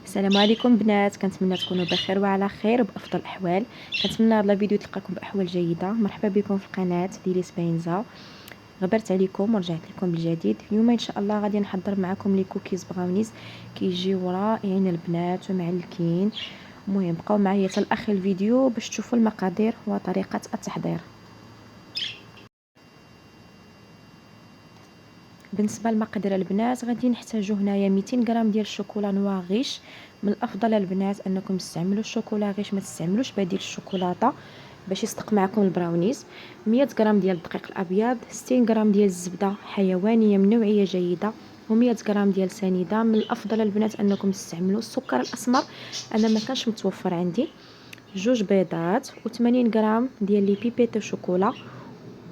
السلام عليكم بنات، كنتمنى تكونوا بخير وعلى خير وبافضل الاحوال. كنتمنى هذا الفيديو تلقاكم باحوال جيده. مرحبا بكم في القناه ديالي سباينزا. غبرت عليكم ورجعت لكم بالجديد. اليوم ان شاء الله غادي نحضر معكم لي كوكيز براونيز كيجيو رائعين البنات ومعلكين. المهم بقاو معايا حتى لاخر الفيديو باش تشوفوا المقادير وطريقه التحضير. بالنسبه للمقادير البنات غادي نحتاجو هنايا 200 غرام ديال الشوكولا نوار غيش. من الافضل البنات انكم تستعملوا الشوكولا غيش، ما تستعملوش بديل الشوكولاته باش يصدق معكم البراونيز. 100 غرام ديال الدقيق الابيض، 60 غرام ديال الزبده حيوانيه من نوعيه جيده، و100 غرام ديال سنيده. من الافضل البنات انكم تستعملوا السكر الاسمر، انا ما كانش متوفر عندي. جوج بيضات، و80 غرام ديال لي بيبيتو شوكولا،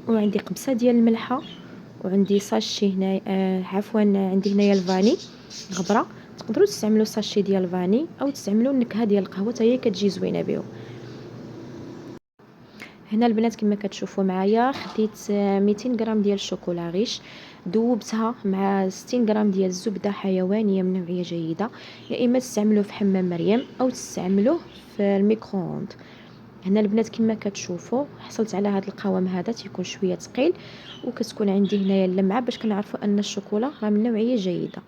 وعندي قبصه ديال الملحه، وعندي ساشي هنا عفوا عندي هنايا الفاني غبره. تقدروا تستعملوا ساشي ديال الفاني او تستعملوا النكهه ديال القهوه حتى هي كتجي زوينه بهم. هنا البنات كما كتشوفوا معايا خديت 200 غرام ديال الشوكولا غيش، ذوبتها مع 60 غرام ديال الزبده حيوانيه من نوعيه جيده. يا اما تستعملوه في حمام مريم او تستعملوه في الميكرووند. هنا البنات كما كتشوفوا حصلت على هذا القوام، هذا تيكون شويه ثقيل، وكتكون عندي هنايا اللمعه باش كنعرفوا ان الشوكولا راه من نوعيه جيده.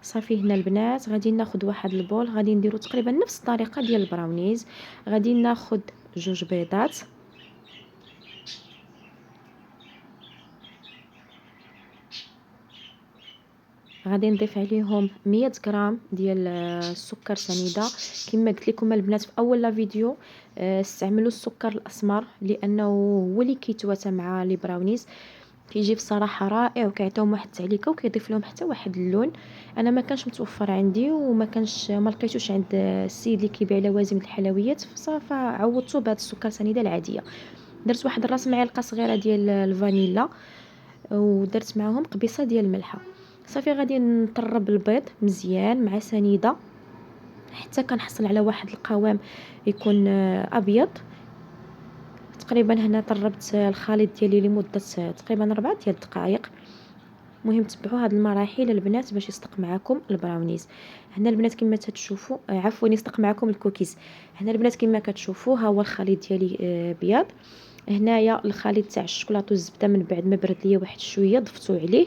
صافي هنا البنات غادي ناخذ واحد البول، غادي نديرو تقريبا نفس الطريقه ديال البراونيز. غادي ناخذ جوج بيضات، غادي نضيف عليهم 100 غرام ديال السكر سنيده. كما قلت لكم البنات في اول لا فيديو، استعملوا السكر الاسمر لانه هو اللي كيتواتى مع لي براونيز، كيجي بصراحه رائع وكيعطيهم واحد التعليكه وكيضيف لهم حتى واحد اللون. انا ما كانش متوفر عندي ما لقيتوش عند السيد اللي كيبيع لوازم الحلويات، فصافي عوضته بهذا السكر سنيده العاديه. درت واحد راس معلقه صغيره ديال الفانيلا، ودرت معاهم قبيصه ديال الملحه. صافي غادي نطرب البيض مزيان مع سنيده حتى كنحصل على واحد القوام يكون ابيض. تقريبا هنا طربت الخليط ديالي لمده تقريبا 4 ديال الدقائق. مهم تبعوا هاد المراحل البنات باش يصدق معكم البراونيز. هنا البنات كما تشوفوا عفوا يصدق معكم الكوكيز. هنا البنات كما كتشوفوا ها هو الخليط ديالي بيض. هنايا الخليط تاع الشوكولاته والزبده من بعد ما برد ليا واحد شويه ضفتو عليه.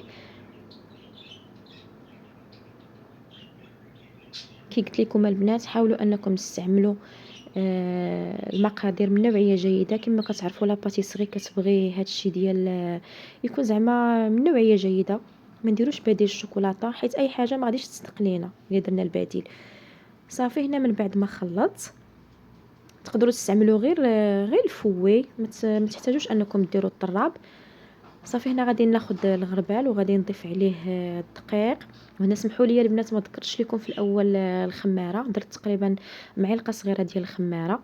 كي قلت لكم البنات حاولوا انكم تستعملوا المقادير من نوعيه جيده. كما كتعرفوا لا باتيسري كتبغي هادشي ديال يكون زعما من نوعيه جيده. ما نديروش بديل الشوكولاته حيت اي حاجه ما غاديش تصدق لينا الا درنا البديل. صافي هنا من بعد ما خلطت تقدروا تستعملوا غير الفوي، ما تحتاجوش انكم ديروا الطراب. صافي هنا غادي ناخذ الغربال وغادي نضيف عليه الدقيق. وهنا سمحوا لي البنات ما ذكرتش لكم في الاول الخماره، درت تقريبا معلقه صغيره ديال الخماره.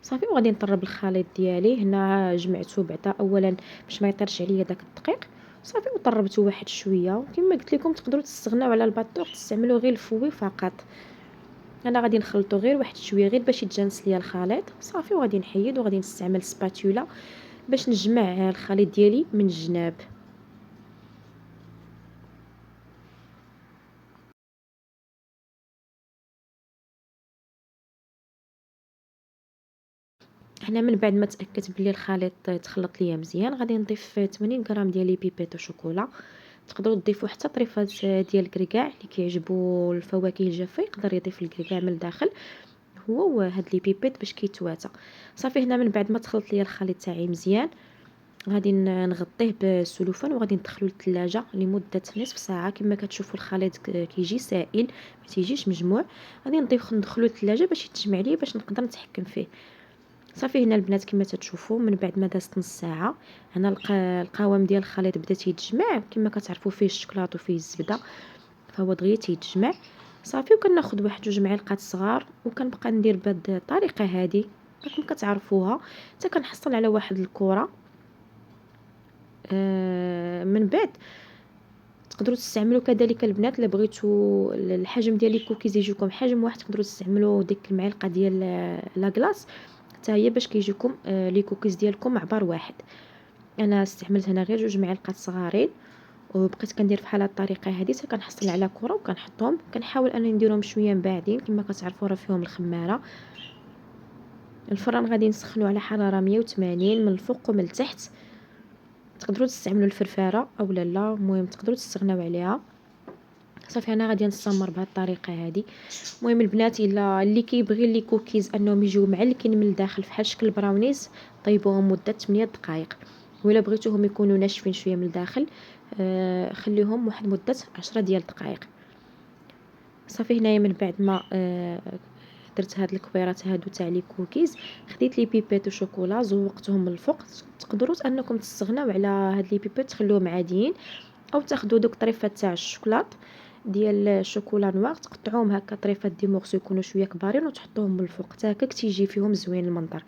صافي وغادي نطرب الخليط ديالي. هنا جمعته بعدا اولا باش ما يطيرش عليا داك الدقيق. صافي وطربته واحد شويه. وكما قلت لكم تقدروا تستغناو على الباتور تستعملوا غير الفوي فقط. انا غادي نخلطو غير واحد شويه غير باش يتجانس ليا الخليط. صافي وغادي نحيد وغادي نستعمل سباتولا باش نجمع الخليط ديالي من الجناب. هنا من بعد ما تاكدت بلي الخليط تخلط ليا مزيان غادي نضيف 80 غرام ديال لي بيبيتو شوكولا. تقدروا تضيفوا حتى طريفات ديال الكركاع اللي كيعجبوا الفواكه الجافه يقدر يضيف الكركاع من الداخل هو وهاد لي بيبيت باش كيتواتى. صافي هنا من بعد ما تخلط ليا الخليط تاعي مزيان غادي نغطيه بالسلوفان وغادي ندخلو للثلاجه لمده نصف ساعه. كما كتشوفوا الخليط كيجي سائل ما تيجيش مجموع. غادي ندخلو للثلاجه باش يتجمع ليا باش نقدر نتحكم فيه. صافي هنا البنات كما تشوفوا من بعد ما دازت نص ساعه هنا القوام ديال الخليط بدا تيتجمع. كما كتعرفوا فيه الشوكولاط وفيه الزبده فهو دغيا تيتجمع. صافي وكناخذ واحد جوج معالق صغار وكنبقى ندير بهاد الطريقه هذه راكم كتعرفوها حتى كنحصل على واحد الكره. من بعد تقدروا تستعملوا كذلك البنات الا بغيتوا الحجم ديال الكوكيز يجيكم حجم واحد تقدروا تستعملوا ديك المعلقه ديال لا كلاص حتى هي باش كيجيكم لي كوكيز ديالكم عبار واحد. انا استعملت هنا غير جوج معالق صغارين وبقيت كندير بحال هاد الطريقه هادي حتى كنحصل على كره وكنحطهم. كنحاول انني نديرهم شويه مباعدين كما كتعرفوا راه فيهم الخماره. الفران غادي نسخنو على حراره 180 من الفوق ومن التحت. تقدروا تستعملوا الفرفاره او لا، المهم تقدروا تستغناو عليها. صافي انا غادي نستمر بهذه الطريقه هذه. المهم البنات الا اللي كيبغي لي كوكيز انهم يجيو معلكين من الداخل بحال شكل البراونيز، طيبوهم مده 8 دقائق. ولا بغيتوهم يكونوا ناشفين شويه من الداخل، خليهم واحد مده 10 ديال الدقائق. صافي هنايا من بعد ما درت هاد الكبيرات هادو تاع لي كوكيز، خديت لي بيبيت وشوكولا زوقتهم من الفوق. تقدروا انكم تستغناو على هاد لي بيبيت تخلوهم عاديين، او تاخذوا دوك طريفات تاع الشوكولات ديال الشوكولا نوار تقطعوهم هكا طريفات دي مورسو يكونوا شويه كبارين وتحطوهم من الفوق حتى هكاك تيجي فيهم زوين المنظر.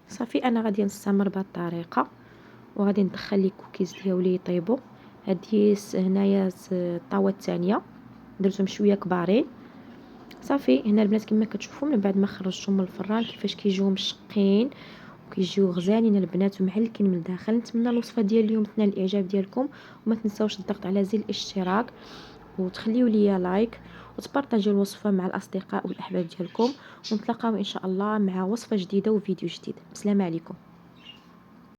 صافي انا غادي نستمر بهذه الطريقه وغادي ندخل لي كوكيز ديالي يطيبوا. هذه هنايا الطاوه الثانيه درتهم شويه كبارين. صافي هنا البنات كما كتشوفوا من بعد ما خرجتهم من الفران كيفاش كيجيو مشقين وكيجيو غزالين البنات ومعلكين من الداخل. نتمنى الوصفه ديال اليوم تنال الاعجاب ديالكم، وما تنساوش الضغط على زر الاشتراك وتخليوا لي لايك وتبارطاجيو الوصفه مع الاصدقاء والاحباب ديالكم. ونتلاقاو ان شاء الله مع وصفه جديده وفيديو جديد. بسلام عليكم.